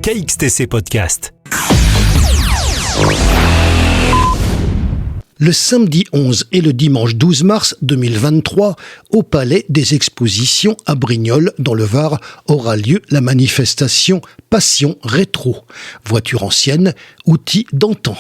KXTC Podcast. Le samedi 11 et le dimanche 12 mars 2023, au Palais des Expositions à Brignoles, dans le Var, aura lieu la manifestation Passion Rétro. Voiture ancienne, outils d'antan.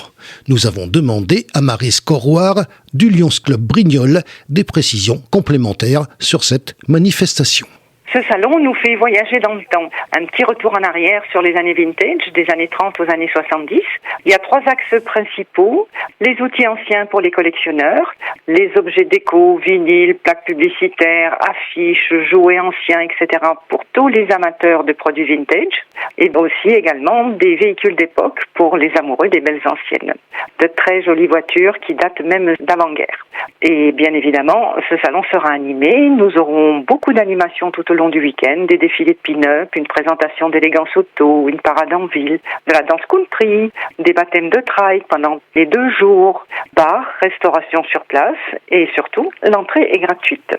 Nous avons demandé à Maryse Corroir du Lions Club Brignoles des précisions complémentaires sur cette manifestation. Ce salon nous fait voyager dans le temps. Un petit retour en arrière sur les années vintage, des années 30 aux années 70. Il y a 3 axes principaux. Les outils anciens pour les collectionneurs, les objets déco, vinyles, plaques publicitaires, affiches, jouets anciens, etc. pour tous les amateurs de produits vintage. Et aussi également des véhicules d'époque pour les amoureux des belles anciennes. De très jolies voitures qui datent même d'avant-guerre. Et bien évidemment, ce salon sera animé. Nous aurons beaucoup d'animations tout au long du week-end, des défilés de pin-up, une présentation d'élégance auto, une parade en ville, de la danse country, des baptêmes de trail pendant les 2 jours, bar, restauration sur place et surtout, l'entrée est gratuite.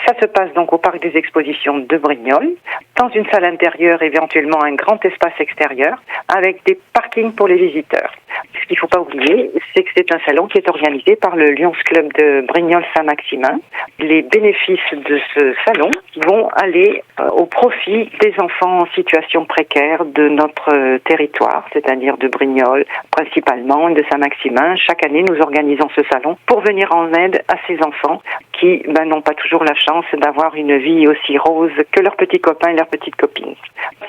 Ça se passe donc au parc des expositions de Brignoles, dans une salle intérieure, éventuellement un grand espace extérieur, avec des parkings pour les visiteurs. Ce qu'il ne faut pas oublier, c'est que c'est un salon qui est organisé par le Lions Club de Brignoles-Saint-Maximin. Les bénéfices de ce salon vont aller au profit des enfants en situation précaire de notre territoire, c'est-à-dire de Brignoles, principalement de Saint-Maximin. Chaque année, nous organisons ce salon pour venir en aide à ces enfants qui n'ont pas toujours la chance d'avoir une vie aussi rose que leurs petits copains et leurs petites copines.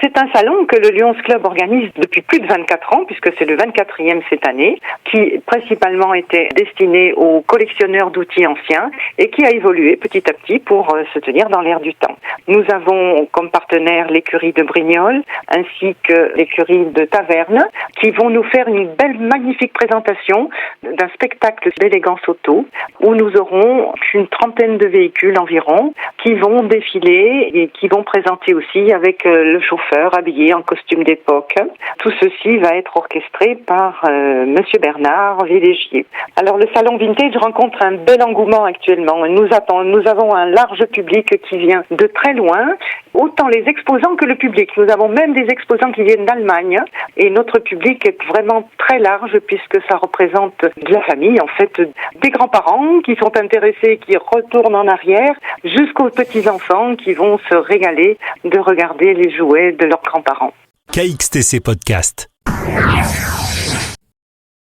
C'est un salon que le Lions Club organise depuis plus de 24 ans, puisque c'est le 24e cette année, qui principalement était destiné aux collectionneurs d'outils anciens et qui a évolué petit à petit pour se tenir dans l'air du temps. Nous avons comme partenaire l'écurie de Brignoles ainsi que l'écurie de Taverne qui vont nous faire une belle, magnifique présentation d'un spectacle d'élégance auto où nous aurons une trentaine de véhicules environ qui vont défiler et qui vont présenter aussi avec le chauffeur habillé en costume d'époque. Tout ceci va être orchestré par Monsieur Bernard Villégier. Alors le salon vintage rencontre un bel engouement actuellement. Nous avons un large public qui vient de très loin, autant les exposants que le public. Nous avons même des exposants qui viennent d'Allemagne et notre public est vraiment très large puisque ça représente de la famille, en fait, des grands-parents qui sont intéressés, qui retournent en arrière, jusqu'aux petits-enfants qui vont se régaler de regarder les jouets de leurs grands-parents. KXTC Podcast.